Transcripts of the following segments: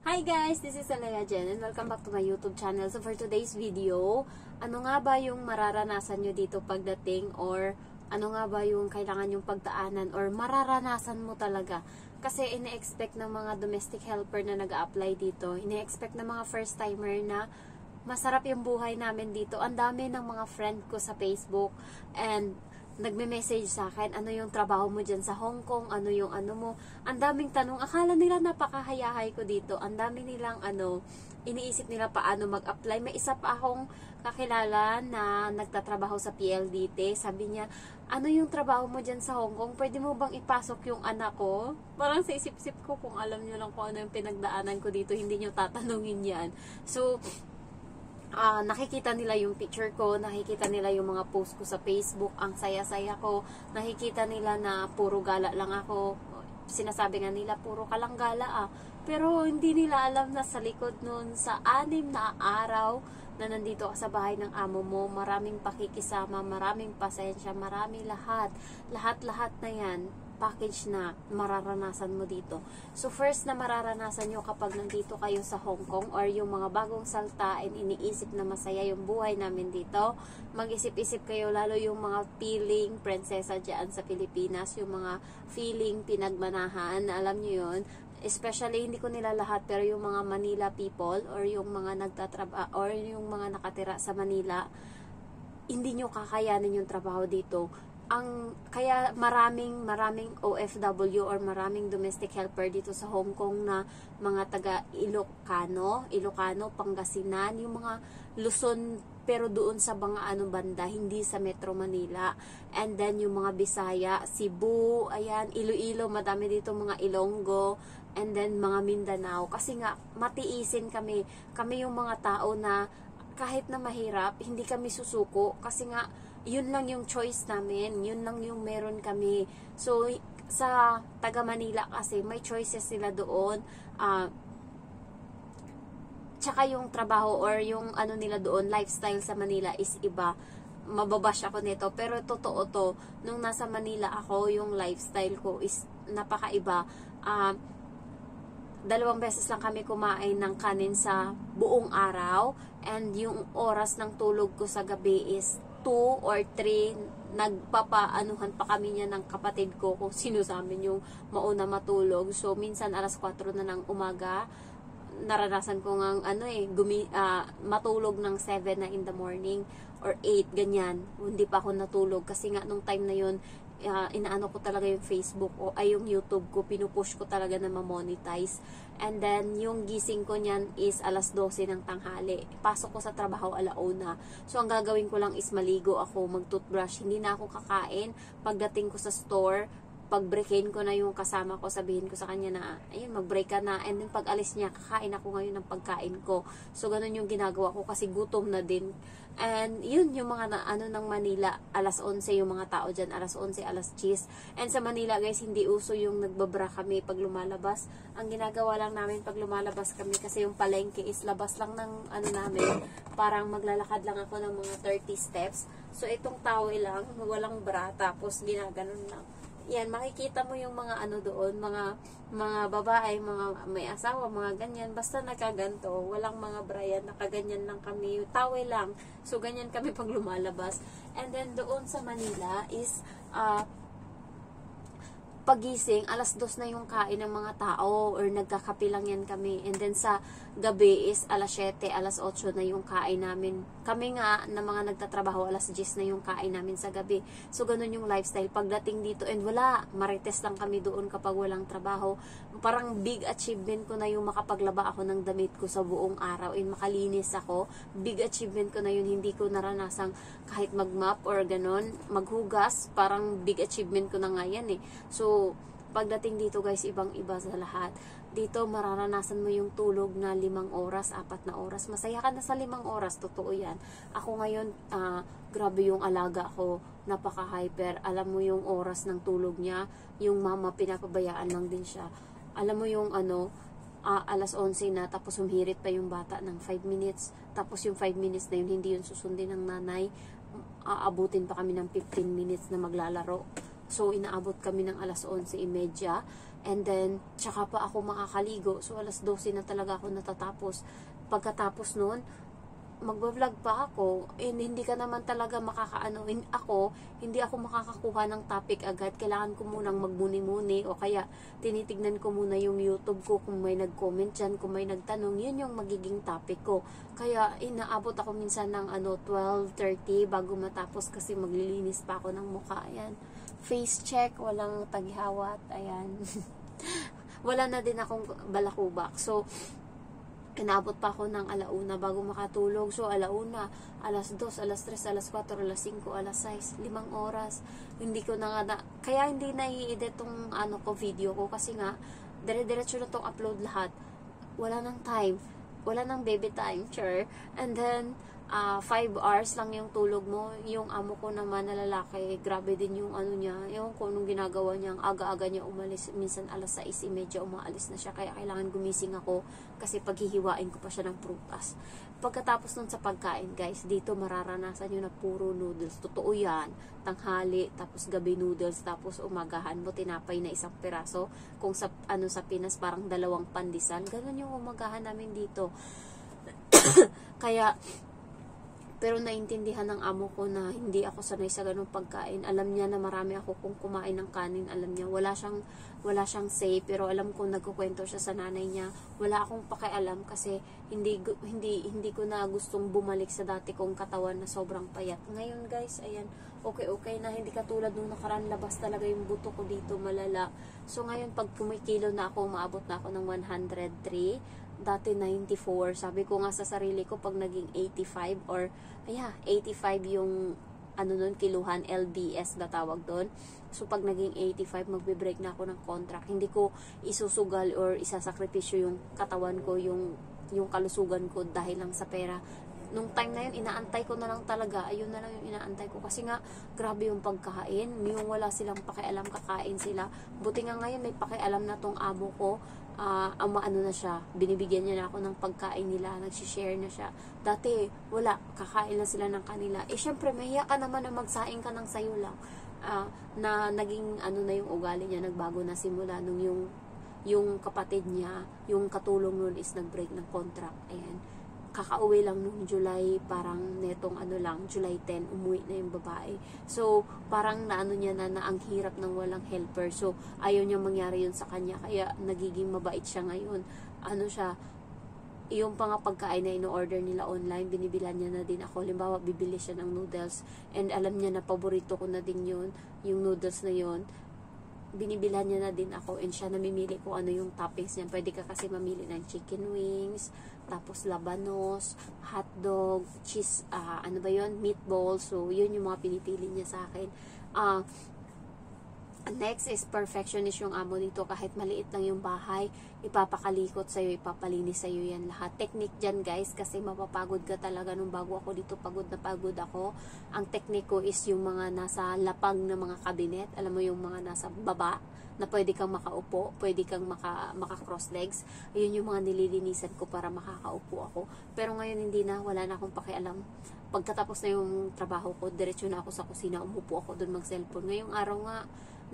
Hi guys, this is Alea Jen and welcome back to my YouTube channel. So for today's video, ano nga ba yung mararanasan nyo dito pagdating or ano nga ba yung kailangan yung pagdaanan or mararanasan mo talaga? Kasi ine-expect ng mga domestic helper na nag-a-apply dito, ine-expect ng mga first timer na masarap yung buhay namin dito. Ang dami ng mga friend ko sa Facebook and nagme-message sa akin, ano yung trabaho mo dyan sa Hong Kong, ano yung ano mo. Ang daming tanong, akala nila napakahayahay ko dito. Ang dami nilang iniisip nila paano mag-apply. May isa pa akong kakilala na nagtatrabaho sa PLDT. Sabi niya, ano yung trabaho mo dyan sa Hong Kong? Pwede mo bang ipasok yung anak ko? Parang sa isip-isip ko, kung alam nyo lang kung ano yung pinagdaanan ko dito, hindi nyo tatanungin yan. So, nakikita nila yung picture ko, nakikita nila yung mga post ko sa Facebook, ang saya-saya ko, nakikita nila na puro gala lang ako, sinasabi nga nila puro ka lang gala pero hindi nila alam na sa likod nun, sa 6 na araw na nandito ka sa bahay ng amo mo, maraming pakikisama, maraming pasensya, marami lahat na yan, package na mararanasan mo dito. So first na mararanasan nyo kapag nandito kayo sa Hong Kong or yung mga bagong salta and iniisip na masaya yung buhay namin dito, mag-isip-isip kayo lalo yung mga feeling prinsesa dyan sa Pilipinas, yung mga feeling pinagmanahan, alam nyo yun, especially hindi ko nila lahat pero yung mga Manila people or yung mga nagtatrabaho or yung mga nakatira sa Manila, hindi nyo kakayanin yung trabaho dito. Kaya maraming OFW or maraming domestic helper dito sa Hong Kong na mga taga Ilocano, Pangasinan, yung mga Luzon pero doon sa mga banda, hindi sa Metro Manila. And then yung mga Bisaya, Cebu, ayan, Iloilo, madami dito mga Ilonggo, and then mga Mindanao. Kasi nga matiisin kami yung mga tao na kahit na mahirap, hindi kami susuko kasi nga yun lang yung choice namin, yun lang yung meron kami. So, sa taga Manila kasi, may choices sila doon. Tsaka yung trabaho or yung nila doon, lifestyle sa Manila is iba. Mababash ako nito, pero totoo to. Nung nasa Manila ako, yung lifestyle ko is napakaiba. 2 beses lang kami kumain ng kanin sa buong araw, and yung oras ng tulog ko sa gabi is 2 or 3, nagpapaanuhan pa kami niya ng kapatid ko kung sino sa amin yung mauna matulog. So, minsan alas 4 na ng umaga, naranasan ko ngang matulog ng 7 na in the morning or 8, ganyan. Hindi pa ako natulog kasi nga nung time na yun, inaano ko talaga yung Facebook o yung YouTube ko, pinupush ko talaga na ma-monetize. And then yung gising ko niyan is alas 12 ng tanghali. Pasok ko sa trabaho 1:00. So ang gagawin ko lang is maligo ako, mag-toothbrush, hindi na ako kakain. Pagdating ko sa store, pag-breakin ko na yung kasama ko, sabihin ko sa kanya na, ayun, mag-break ka na. And then pag alis niya, kakain ako ngayon ng pagkain ko. So ganun yung ginagawa ko kasi gutom na din. And yun yung mga ng Manila, alas 11 yung mga tao dyan, alas 11, alas 10. And sa Manila guys, hindi uso yung nagbabra kami pag lumalabas. Ang ginagawa lang namin pag lumalabas kami kasi yung palengke is labas lang ng namin, parang maglalakad lang ako ng mga 30 steps. So itong towel lang, walang bra, tapos ginaganon lang. Yan, makikita mo yung mga doon, mga babae, mga may asawa, mga ganyan, basta nakaganto, walang mga brayan, nakaganyan lang kami, towel lang. So, ganyan kami pag lumalabas. And then, doon sa Manila is, pagising, alas 2 na yung kain ng mga tao or nagkakape lang yan kami. And then sa gabi is alas 7, alas 8 na yung kain namin. Kami nga na mga nagtatrabaho, alas 10 na yung kain namin sa gabi. So ganun yung lifestyle pagdating dito. And wala, marites lang kami doon kapag walang trabaho. Parang big achievement ko na yung makapaglaba ako ng damit ko sa buong araw and makalinis ako. Big achievement ko na yun, hindi ko naranasang kahit mag-mop or ganun, maghugas, parang big achievement ko na nga yan eh. So, pagdating dito guys, ibang-iba sa lahat. Dito, mararanasan mo yung tulog na 5 oras, 4 na oras. Masaya ka na sa 5 oras, totoo yan. Ako ngayon, grabe yung alaga ko, napaka-hyper. Alam mo yung oras ng tulog niya, yung mama, pinapabayaan lang din siya. Alam mo yung alas 11 na, tapos humirit pa yung bata ng 5 minutes. Tapos yung 5 minutes na yun, hindi yun susundin ng nanay. Aabutin pa kami ng 15 minutes na maglalaro. So, inaabot kami ng alas 11:30. and then tsaka pa ako makakaligo. So alas 12 na talaga ako natatapos. Pagkatapos nun, magbablog pa ako, and hindi ka naman talaga hindi ako makakakuha ng topic agad. Kailangan ko munang magmuni-muni, o kaya tinitignan ko muna yung YouTube ko kung may nag-comment dyan, kung may nagtanong, yun yung magiging topic ko. Kaya inaabot ako minsan ng 12:30 bago matapos, kasi maglilinis pa ako ng mukha. Ayan, face check, walang taghawat, ayan. Wala na din akong balakubak. So inabot pa ako ng 1:00 bago makatulog. So 1:00, 2:00, 3:00, 4:00, 5:00, 6:00, 5 oras. Hindi ko na nga kaya hindi nai-edit tong ko video ko, kasi nga dire-diretso na tong upload lahat. Wala nang time. Wala nang baby time, sure. And then 5 hours lang yung tulog mo. Yung amo ko naman na lalaki, grabe din yung niya. Yung kung anong ginagawa niya, aga-aga niya umalis. Minsan alas 6:30 umaalis na siya. Kaya kailangan gumising ako, kasi paghihiwain ko pa siya ng prutas. Pagkatapos nun sa pagkain, guys, dito mararanasan nyo na puro noodles. Totoo yan. Tanghali, tapos gabi noodles, tapos umagahan mo tinapay na 1 piraso. Kung sa Pinas parang 2 pandesal. Ganun yung umagahan namin dito. Kaya pero naintindihan ng amo ko na hindi ako sanay sa ganung pagkain. Alam niya na marami ako kung kumain ng kanin. Alam niya, wala siyang say, pero alam ko nagkukwento siya sa nanay niya. Wala akong pakialam, kasi hindi ko na gustong bumalik sa dati kong katawan na sobrang payat. Ngayon, guys, ayan, okay na, hindi katulad nung nakaraan, labas talaga yung buto ko dito, malala. So ngayon, pag kumikilo na ako, umaabot na ako ng 103. Dati 94. Sabi ko nga sa sarili ko, pag naging 85 or 85 yung nun, kiluhan, LBS na tawag doon. So pag naging 85, magbe-break na ako ng contract. Hindi ko isusugal or isasakripisyo yung katawan ko, yung kalusugan ko dahil lang sa pera. Nung time na yun, inaantay ko na lang talaga. Ayun na lang yung inaantay ko. Kasi nga, grabe yung pagkain. Yung wala silang pakialam, kakain sila. Buti nga ngayon, may pakialam na tong amo ko. Na siya, binibigyan niya na ako ng pagkain nila, nagsishare na siya. Dati, wala, kakain lang sila ng kanila. Syempre, mahiya ka naman na magsaing ka ng sayo lang. Na naging, na yung ugali niya, nagbago na simula nung yung kapatid niya, yung katulong nun is nag-break ng contract. Ayan. Kakauwi lang nung July, parang netong July 10, umuwi na yung babae. So, parang niya na ang hirap ng walang helper. So, ayaw niya mangyari yun sa kanya. Kaya, nagiging mabait siya ngayon. Yung pagkain na ino-order nila online, binibilan niya na din ako. Halimbawa, bibili siya ng noodles. And alam niya na paborito ko na din yun, yung noodles na yun. Binibilhan niya na din ako, and siya namimili kung ano yung toppings niya. Pwede ka kasi mamili ng chicken wings, tapos labanos, hotdog, cheese, meatball. So, yun yung mga pinipili niya sa akin. Next is perfectionist yung amo dito. Kahit maliit lang yung bahay, ipapakalikot sa'yo, ipapalinis sa'yo yan lahat. Technique dyan, guys, kasi mapapagod ka talaga. Nung bago ako dito, pagod na pagod ako. Ang technique ko is yung mga nasa lapag na mga kabinet. Alam mo, yung mga nasa baba, na pwede kang makaupo, pwede kang maka-cross legs. Ayun yung mga nililinisan ko para makakaupo ako. Pero ngayon hindi na, wala na akong pakialam. Pagkatapos na yung trabaho ko, diretso na ako sa kusina, umupo ako doon mag-cellphone. Ngayong araw nga,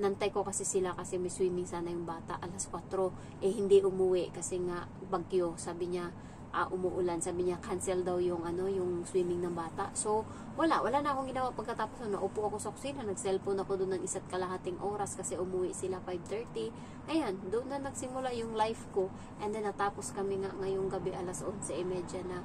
nantay ko kasi sila, kasi may swimming sana yung bata, alas 4. Hindi umuwi kasi nga bagyo. Sabi niya, umuulan. Sabi niya, cancel daw yung swimming ng bata. So, wala na akong ginawa. Pagkatapos naupo ako sa kusina, nag-cellphone ako doon ng 1.5 oras kasi umuwi sila 5:30. Ayan, doon na nagsimula yung life ko. And then, natapos kami nga ngayong gabi, alas 11:30 na.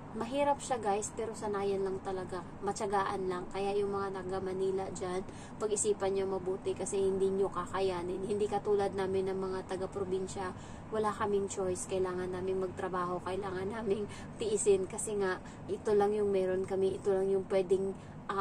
Mahirap siya, guys, pero sanayan lang talaga. Matyagaan lang. Kaya yung mga naga Manila dyan, pag-isipan nyo mabuti kasi hindi nyo kakayanin. Hindi katulad namin ng mga taga-probinsya. Wala kaming choice. Kailangan namin magtrabaho. Kailangan namin tiisin kasi nga ito lang yung meron kami. Ito lang yung pwedeng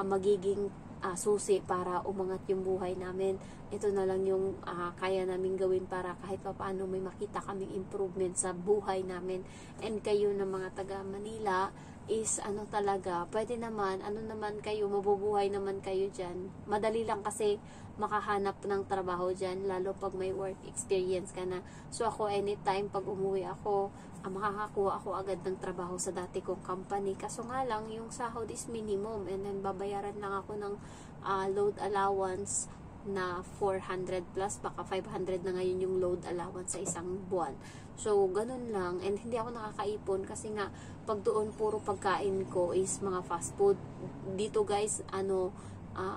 magiging susi para umangat yung buhay namin. Ito na lang yung kaya namin gawin para kahit pa paano may makita kaming improvement sa buhay namin. And kayo na mga taga Manila is talaga, pwede naman, kayo, mabubuhay naman kayo dyan. Madali lang kasi makahanap ng trabaho dyan, lalo pag may work experience ka na. So ako, anytime pag umuwi ako, makakakuha ako agad ng trabaho sa dati kong company. Kaso nga lang, yung sahod is minimum, and then babayaran lang ako ng load allowance na 400 plus, baka 500 na ngayon yung load allowance sa isang buwan. So, ganun lang. And hindi ako nakakaipon kasi nga, pag doon puro pagkain ko is mga fast food. Dito guys,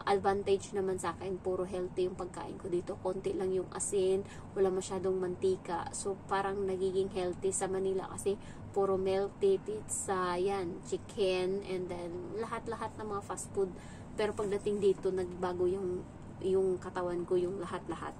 advantage naman sa akin, puro healthy yung pagkain ko dito. Konti lang yung asin, wala masyadong mantika. So, parang nagiging healthy sa Manila kasi puro milk tea, pizza, yan, chicken, and then lahat-lahat ng mga fast food. Pero pagdating dito, nagbago yung katawan ko, yung lahat-lahat.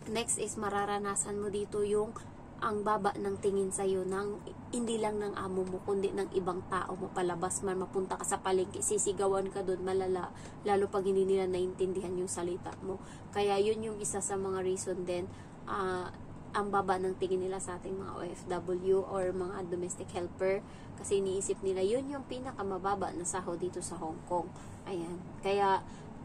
Next is mararanasan mo dito yung ang baba ng tingin sa'yo ng hindi lang ng amo mo, kundi ng ibang tao mo palabas man, mapunta ka sa palengke, sisigawan ka doon, malala, lalo pag hindi nila naintindihan yung salita mo. Kaya yun yung isa sa mga reason din, ang baba ng tingin nila sa ating mga OFW or mga domestic helper, kasi iniisip nila yun yung pinakamababa na sahod dito sa Hong Kong. Ayan. Kaya,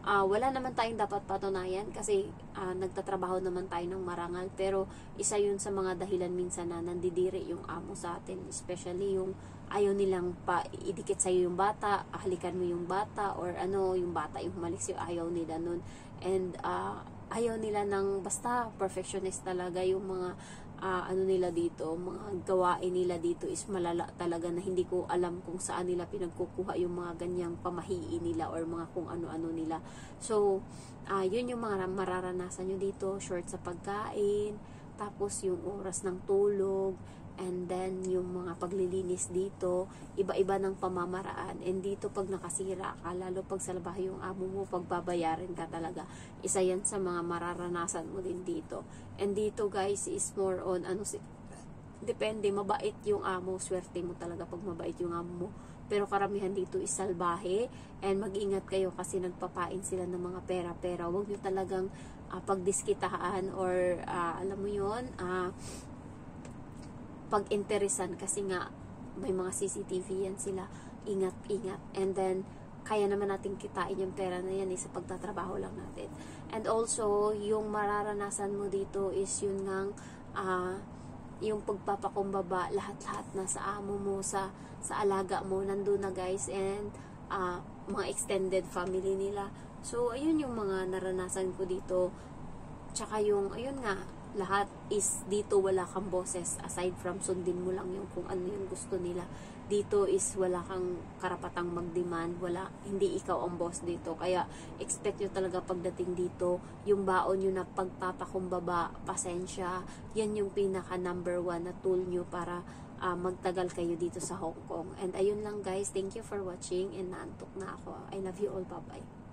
wala naman tayong dapat patunayan kasi nagtatrabaho naman tayo ng marangal, pero isa yun sa mga dahilan minsan na nandidiri yung amo sa atin, especially yung ayaw nilang idikit sa'yo yung bata, halikan mo yung bata, or yung bata yung humalis, yung ayaw nila nun. And ayaw nila ng basta perfectionist talaga yung mga nila dito, mga gawain nila dito is malala talaga na hindi ko alam kung saan nila pinagkukuha yung mga ganyang pamahiin nila or mga kung ano-ano nila. So, yun yung mga mararanasan nyo dito, short sa pagkain, tapos yung oras ng tulog, and then yung mga paglilinis dito, iba-iba ng pamamaraan. And dito pag nakasira ka, lalo pag sa labaho yung amo mo, pagbabayarin ka talaga. Isa yan sa mga mararanasan mo din dito. And dito guys is more on depende, mabait yung amo, swerte mo talaga pag mabait yung amo mo. Pero karamihan dito is salbahe, and mag-ingat kayo kasi nagpapain sila ng mga pera-pera. Huwag nyo talagang pagdiskitahaan or alam mo yun, pag-interesan kasi nga may mga CCTV yan sila, ingat-ingat. And then kaya naman natin kitain yung pera na yan sa pagtatrabaho lang natin. And also yung mararanasan mo dito is yun ngang yung pagpapakumbaba, lahat-lahat na sa amo mo, sa alaga mo, nandun na guys, and mga extended family nila. So ayun yung mga naranasan ko dito. Tsaka yung ayun nga, lahat is dito wala kang boses aside from sundin mo lang yung kung ano yung gusto nila. Dito is wala kang karapatang mag-demand, hindi ikaw ang boss dito. Kaya expect nyo talaga pagdating dito, yung baon nyo na pagpapakumbaba, pasensya, yan yung pinaka number 1 na tool nyo para magtagal kayo dito sa Hong Kong. And ayun lang guys, thank you for watching, and naantok na ako. I love you all, bye bye.